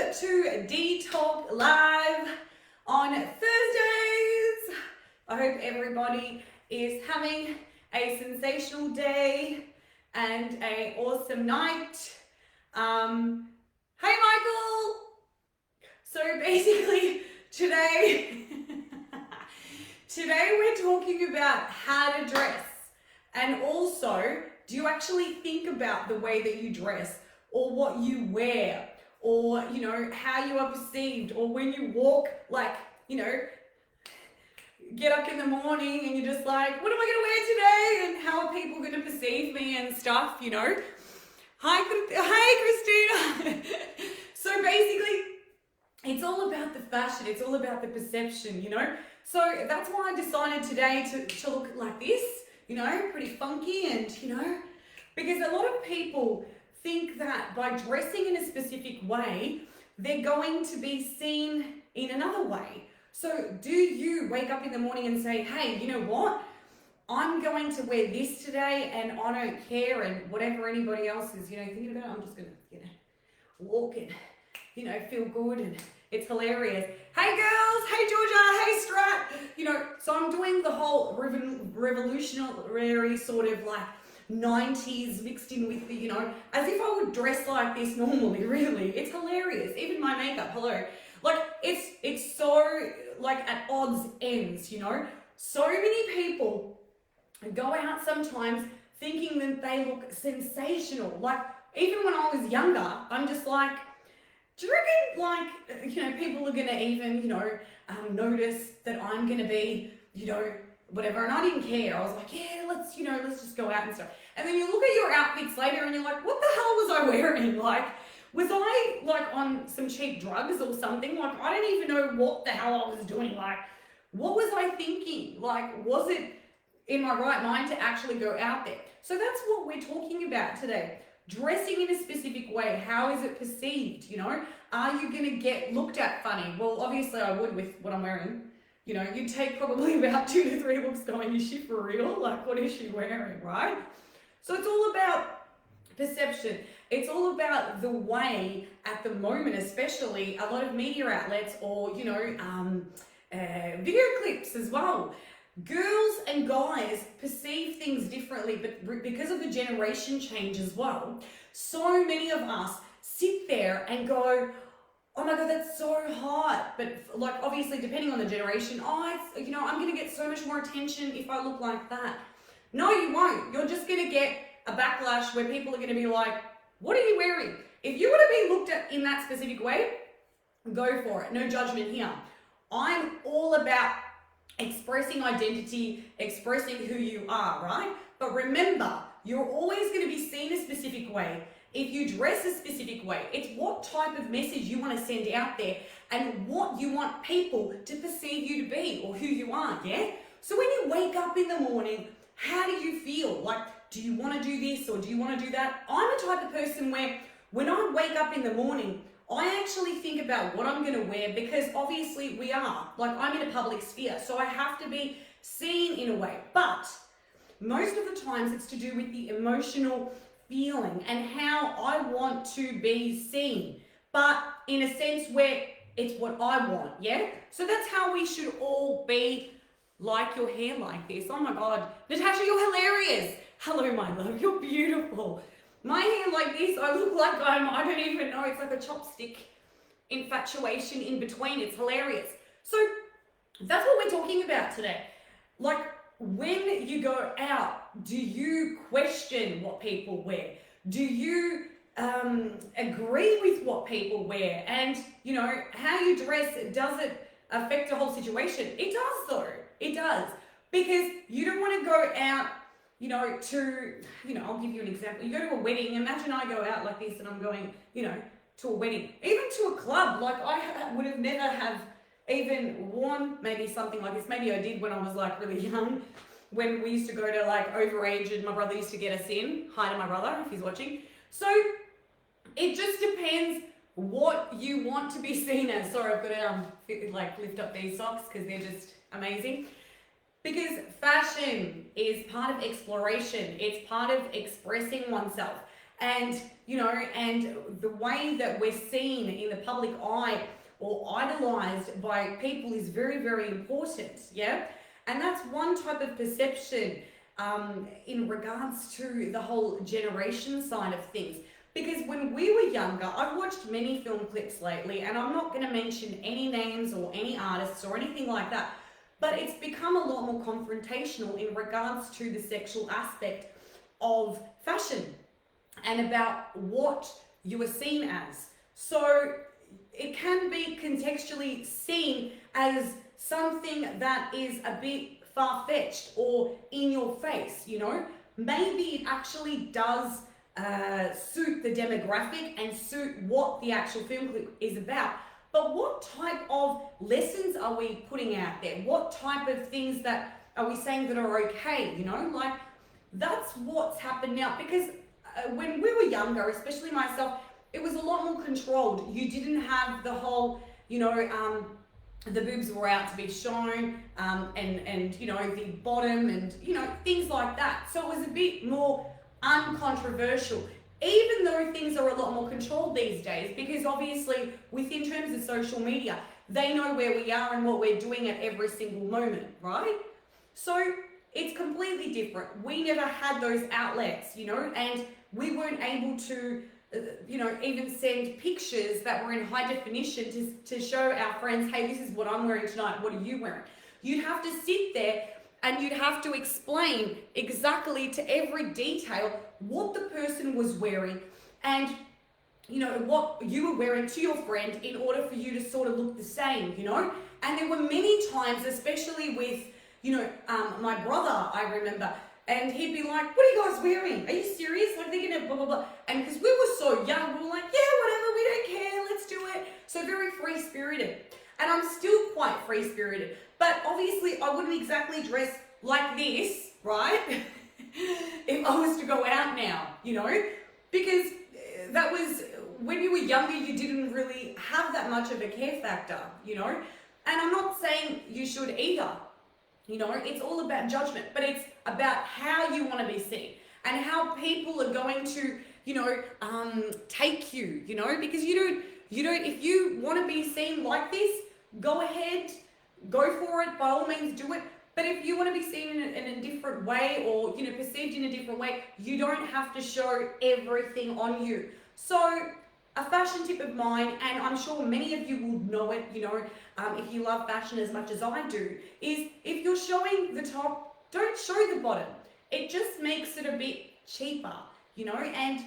to Dee Talk Live on Thursdays. I hope everybody is having a sensational day and an awesome night. Hey Michael! So basically today we're talking about how to dress, and also, do you actually think about the way that you dress or what you wear, or how you are perceived, or when you walk, get up in the morning and you're just like, what am I going to wear today, and how are people going to perceive me and stuff, Hi Christina. So basically it's all about the fashion, it's all about the perception, so that's why I decided today to look like this, pretty funky, and because a lot of people think that by dressing in a specific way, they're going to be seen in another way. So do you wake up in the morning and say, hey, you know what? I'm going to wear this today and I don't care, and whatever anybody else is, thinking about it, I'm just going to, walk and, feel good, and it's hilarious. Hey girls, hey Georgia, hey Strat, so I'm doing the whole revolutionary sort of like 90s mixed in with the, as if I would dress like this normally, really. It's hilarious. Even my makeup, hello. Like, it's so, like, at odds ends, So many people go out sometimes thinking that they look sensational. Like, even when I was younger, I'm just like, do you reckon, people are going to even, notice that I'm going to be, whatever, and I didn't care. I was like, yeah, let's just go out and stuff. And then you look at your outfits later and you're like, what the hell was I wearing? Like, was I on some cheap drugs or something? Like, I don't even know what the hell I was doing. Like, what was I thinking? Like, was it in my right mind to actually go out there? So that's what we're talking about today. Dressing in a specific way, how is it perceived? Are you going to get looked at funny? Well, obviously I would with what I'm wearing. You'd take probably about 2 to 3 looks going, is she for real? Like, what is she wearing, right? So it's all about perception. It's all about the way, at the moment especially, a lot of media outlets or, video clips as well. Girls and guys perceive things differently, but because of the generation change as well, so many of us sit there and go, oh my God, that's so hot. But obviously depending on the generation, I'm going to get so much more attention if I look like that. No, you won't. You're just going to get a backlash where people are going to be like, what are you wearing? If you want to be looked at in that specific way, go for it. No judgment here. I'm all about expressing identity, expressing who you are, right? But remember, you're always going to be seen a specific way. If you dress a specific way, it's what type of message you want to send out there and what you want people to perceive you to be or who you are, yeah? So when you wake up in the morning, how do you feel? Like, do you want to do this or do you want to do that? I'm the type of person where when I wake up in the morning, I actually think about what I'm going to wear, because obviously we are, I'm in a public sphere, so I have to be seen in a way. But most of the times it's to do with the emotional feeling and how I want to be seen, but in a sense where it's what I want, yeah? So that's how we should all be. Like your hair like this. Oh my God. Natasha, you're hilarious. Hello, my love. You're beautiful. My hair like this, I look like I don't even know. It's like a chopstick infatuation in between. It's hilarious. So that's what we're talking about today. Like, when you go out, do you question what people wear? Do you agree with what people wear? And, how you dress, does it affect the whole situation? It does though. It does. Because you don't want to go out, I'll give you an example. You go to a wedding. Imagine I go out like this and I'm going, to a wedding, even to a club. Like, I would have never have even worn maybe something like this. Maybe I did when I was really young, when we used to go to overage and my brother used to get us in. Hi to my brother if he's watching. So it just depends what you want to be seen as. Sorry, I've got to lift up these socks because they're just amazing. Because fashion is part of exploration. It's part of expressing oneself. And, and the way that we're seen in the public eye or idolized by people is very, very important, yeah? And that's one type of perception in regards to the whole generation side of things. Because when we were younger, I've watched many film clips lately, and I'm not going to mention any names or any artists or anything like that, but it's become a lot more confrontational in regards to the sexual aspect of fashion and about what you are seen as. So it can be contextually seen as something that is a bit far-fetched or in your face, Maybe it actually does suit the demographic and suit what the actual film clip is about. But what type of lessons are we putting out there? What type of things that are we saying that are okay? Like that's what's happened now. Because when we were younger, especially myself, it was a lot more controlled. You didn't have the whole, the boobs were out to be shown, and the bottom and things like that. So it was a bit more uncontroversial, even though things are a lot more controlled these days, because obviously within terms of social media, they know where we are and what we're doing at every single moment, right? So it's completely different. We never had those outlets, and we weren't able to even send pictures that were in high definition to show our friends, hey, this is what I'm wearing tonight, what are you wearing? You'd have to sit there and you'd have to explain exactly to every detail what the person was wearing and, what you were wearing to your friend in order for you to sort of look the same, And there were many times, especially with, my brother, I remember, and he'd be like, what are you guys wearing? Are you serious? Like, they're gonna blah, blah, blah. And because we were so young, we were like, yeah, whatever, we don't care, let's do it. So very free-spirited. And I'm still quite free-spirited. But obviously, I wouldn't exactly dress like this, right? If I was to go out now, Because that was, when you were younger, you didn't really have that much of a care factor, And I'm not saying you should either. It's all about judgment, but it's about how you want to be seen and how people are going to, take you, because you don't, if you want to be seen like this, go ahead, go for it, by all means do it. But if you want to be seen in a different way or, perceived in a different way, you don't have to show everything on you. So a fashion tip of mine, and I'm sure many of you will know it, if you love fashion as much as I do, is if you're showing the top, don't show the bottom. It just makes it a bit cheaper, and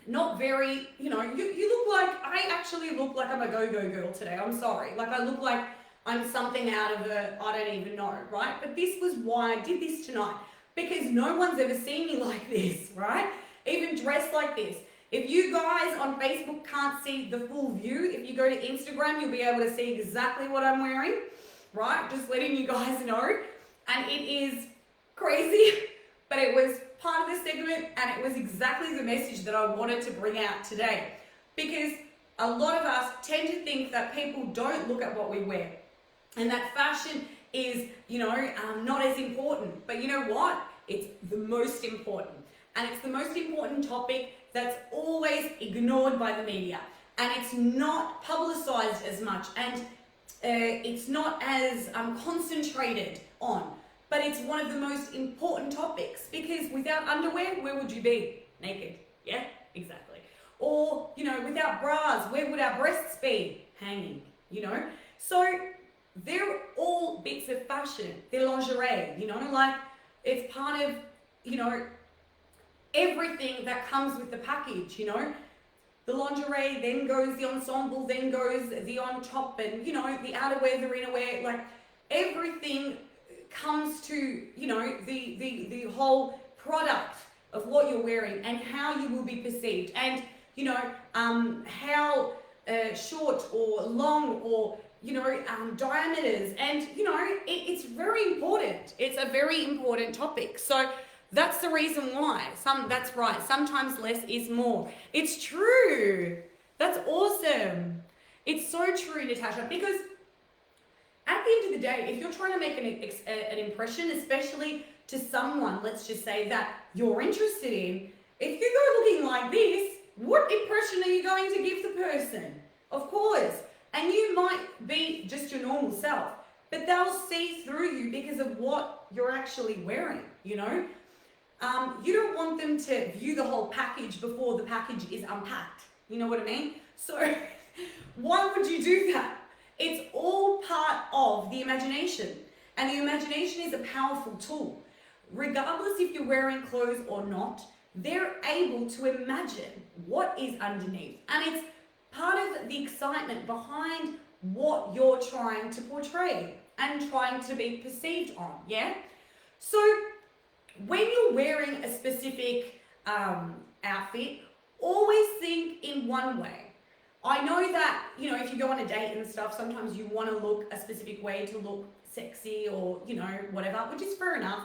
not very, you look like, I actually look like I'm a go-go girl today. I'm sorry. Like I look like I'm something out of I don't even know, right? But this was why I did this tonight, because no one's ever seen me like this, right? Even dressed like this. If you guys on Facebook can't see the full view, if you go to Instagram, you'll be able to see exactly what I'm wearing, right? Just letting you guys know. And it is crazy, but it was part of the segment and it was exactly the message that I wanted to bring out today. Because a lot of us tend to think that people don't look at what we wear and that fashion is, not as important. But you know what? It's the most important. And it's the most important topic that's always ignored by the media, and it's not publicized as much, and it's not as concentrated on, but it's one of the most important topics, because without underwear, where would you be? Naked. Yeah, exactly. Or, without bras, where would our breasts be? Hanging, So they're all bits of fashion. They're lingerie, like it's part of, everything that comes with the package, The lingerie, then goes the ensemble, then goes the on top, and, the outerwear, the innerwear, like everything comes to, the whole product of what you're wearing and how you will be perceived, and, how short or long or, diameters, and, it's very important. It's a very important topic. So that's the reason why. That's right. Sometimes less is more. It's true. That's awesome. It's so true, Natasha, because at the end of the day, if you're trying to make an impression, especially to someone, let's just say that you're interested in, If you go looking like this, what impression are you going to give the person? Of course. And you might be just your normal self, but they'll see through you because of what you're actually wearing, you know? You don't want them to view the whole package before the package is unpacked. You know what I mean? So why would you do that? It's all part of the imagination. And the imagination is a powerful tool. Regardless if you're wearing clothes or not, they're able to imagine what is underneath. And it's part of the excitement behind what you're trying to portray and trying to be perceived on, yeah? So when you're wearing a specific outfit, always think in one way. I know that, you know, if you go on a date and stuff, sometimes you want to look a specific way to look sexy or, you know, whatever, which is fair enough.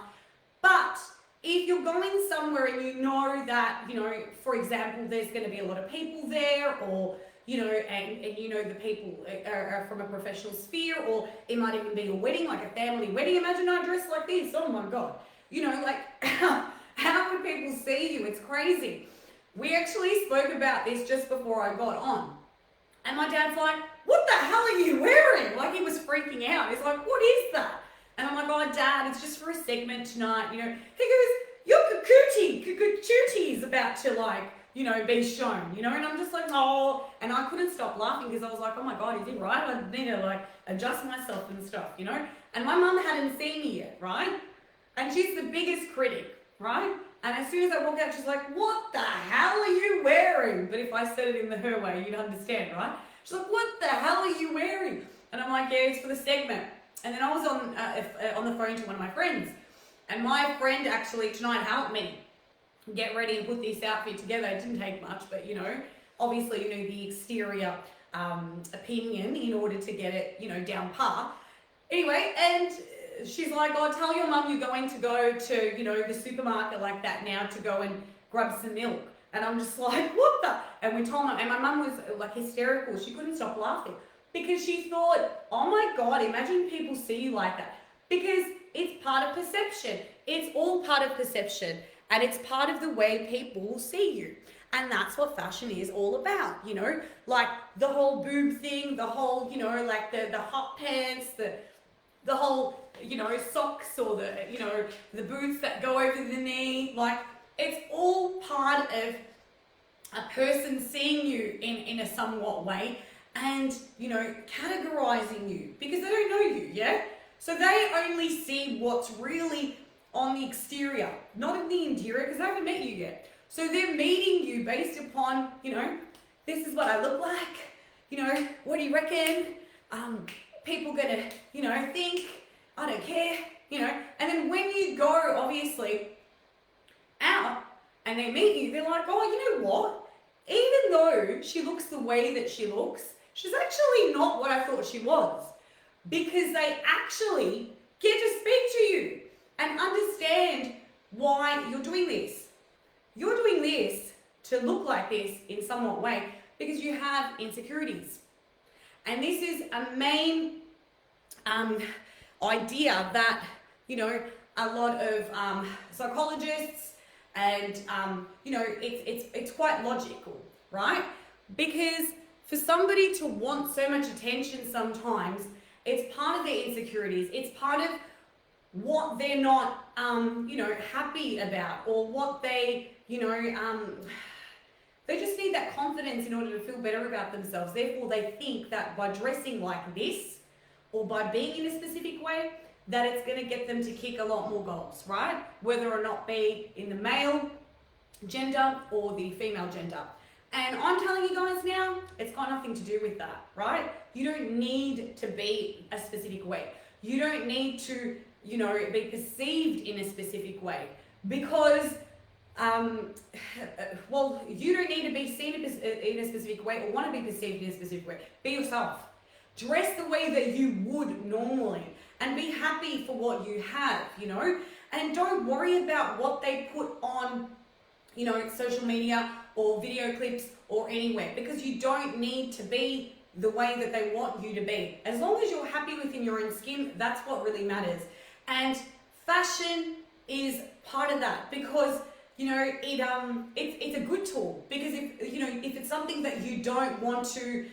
But if you're going somewhere and you know that, you know, for example, there's going to be a lot of people there, or, you know, and you know the people are from a professional sphere, or it might even be a wedding, like a family wedding. Imagine I dress like this. Oh my God. You know, like, how would people see you? It's crazy. We actually spoke about this just before I got on. And my dad's like, what the hell are you wearing? Like, he was freaking out. He's like, what is that? And I'm like, oh, Dad, it's just for a segment tonight. You know, he goes, your coochie is about to, like, you know, be shown, you know? And I'm just like, oh, and I couldn't stop laughing because I was like, oh my God, is he right? I need to, like, adjust myself and stuff, you know? And my mum hadn't seen me yet, right? And she's the biggest critic, right? And as soon as I walk out, she's like, what the hell are you wearing? But if I said it in her way, you'd understand, right? She's like, what the hell are you wearing? And I'm like, yeah, it's for the segment. And then I was on the phone to one of my friends. And my friend actually tonight helped me get ready and put this outfit together. It didn't take much, but, you know, obviously, you know, the exterior opinion in order to get it, you know, down par. Anyway, and she's like, oh, tell your mum you're going to go to, you know, the supermarket like that now to go and grab some milk. And I'm just like, what the? And we told her, and my mum was like hysterical. She couldn't stop laughing because she thought, oh my God, imagine people see you like that. Because it's part of perception. It's all part of perception. And it's part of the way people see you. And that's what fashion is all about, you know, like the whole boob thing, the whole, you know, like the hot pants, the whole, you know, socks, or the, you know, the boots that go over the knee. Like, it's all part of a person seeing you in a somewhat way and, you know, categorizing you because they don't know you, yeah? So they only see what's really on the exterior, not in the interior, because they haven't met you yet. So they're meeting you based upon, you know, this is what I look like, you know, what do you reckon? People gonna, you know, think, I don't care, you know. And then when you go, obviously, out and they meet you, they're like, oh, you know what? Even though she looks the way that she looks, she's actually not what I thought she was. Because they actually get to speak to you and understand why you're doing this. You're doing this to look like this in somewhat way because you have insecurities. And this is a main idea that, you know, a lot of psychologists and, you know, it's quite logical, right? Because for somebody to want so much attention sometimes, it's part of their insecurities. It's part of what they're not, you know, happy about, or what they, you know, they just need that confidence in order to feel better about themselves. Therefore, they think that by dressing like this, or by being in a specific way, that it's going to get them to kick a lot more goals, right? Whether or not be in the male gender or the female gender. And I'm telling you guys now, it's got nothing to do with that, right? You don't need to be a specific way. You don't need to, you know, be perceived in a specific way because, well, you don't need to be seen in a specific way or want to be perceived in a specific way. Be yourself. Dress the way that you would normally and be happy for what you have, you know, and don't worry about what they put on, you know, social media or video clips or anywhere, because you don't need to be the way that they want you to be. As long as you're happy within your own skin, that's what really matters. And fashion is part of that, because it's a good tool, because if it's something that you don't want to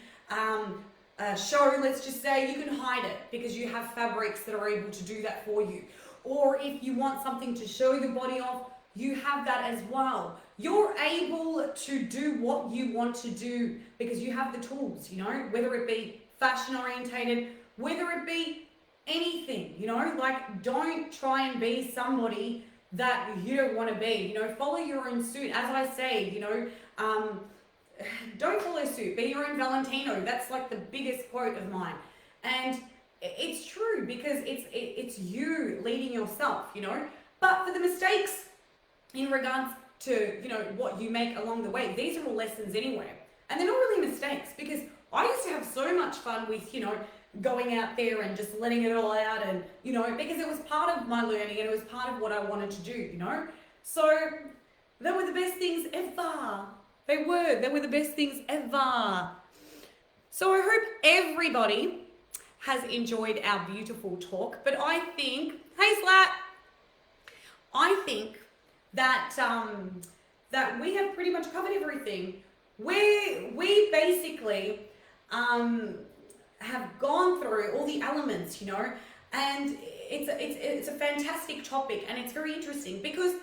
show, let's just say, you can hide it because you have fabrics that are able to do that for you. Or if you want something to show the body off, you have that as well. You're able to do what you want to do because you have the tools, whether it be fashion orientated, whether it be anything, like don't try and be somebody that you don't want to be, follow your own suit. As I say, don't follow suit, be your own Valentino. That's like the biggest quote of mine. And it's true, because it's you leading yourself, but for the mistakes in regards to, what you make along the way, these are all lessons anyway. And they're not really mistakes, because I used to have so much fun with, going out there and just letting it all out, and, because it was part of my learning and it was part of what I wanted to do, So they were the best things ever. They were the best things ever. So I hope everybody has enjoyed our beautiful talk, but I think, hey Slat, I think that that we have pretty much covered everything. We basically have gone through all the elements, and it's a fantastic topic, and it's very interesting, because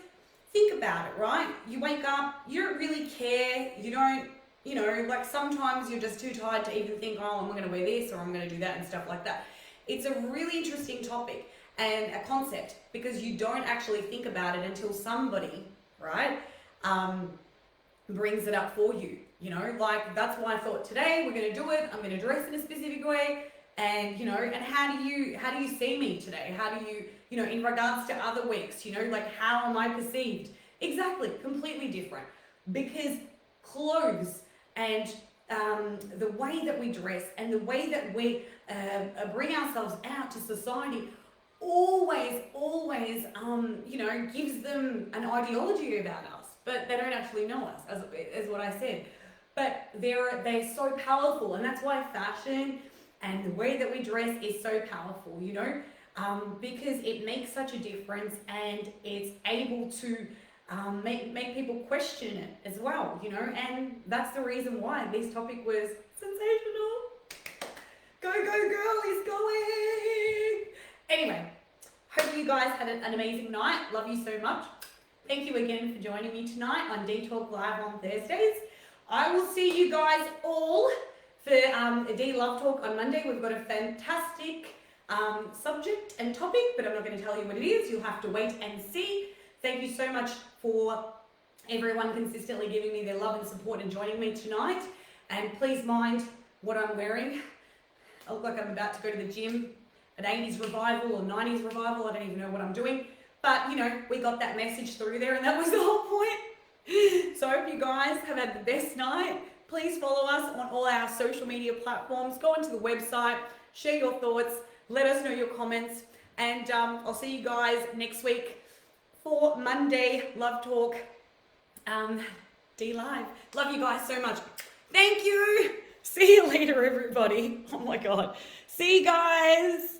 think about it, right? You wake up, you don't really care, you don't, like sometimes you're just too tired to even think, oh, I'm going to wear this or I'm going to do that and stuff like that. It's a really interesting topic and a concept, because you don't actually think about it until somebody, right, brings it up for you. Like that's why I thought today we're going to do it. I'm going to dress in a specific way, and and how do you see me today? How do you, in regards to other weeks, like how am I perceived? Exactly, completely different, because clothes and the way that we dress and the way that we bring ourselves out to society always gives them an ideology about us, but they don't actually know us, as what I said. But they're so powerful, and that's why fashion and the way that we dress is so powerful, because it makes such a difference, and it's able to make people question it as well, and that's the reason why this topic was sensational. Go girlies, going! Anyway, hope you guys had an amazing night. Love you so much. Thank you again for joining me tonight on Dee Talk Live on Thursdays. I will see you guys all for Dee Love Talk on Monday. We've got a fantastic subject and topic, but I'm not going to tell you what it is. You'll have to wait and see. Thank you so much for everyone consistently giving me their love and support and joining me tonight. And please mind what I'm wearing. I look like I'm about to go to the gym, an 80s revival or 90s revival. I don't even know what I'm doing. But, we got that message through there, and that was the whole point. So I hope you guys have had the best night. Please follow us on all our social media platforms. Go onto the website, share your thoughts, let us know your comments, and I'll see you guys next week for Monday Love Talk Dee Live. Love you guys so much. Thank you. See you later, everybody. Oh my God. See you guys.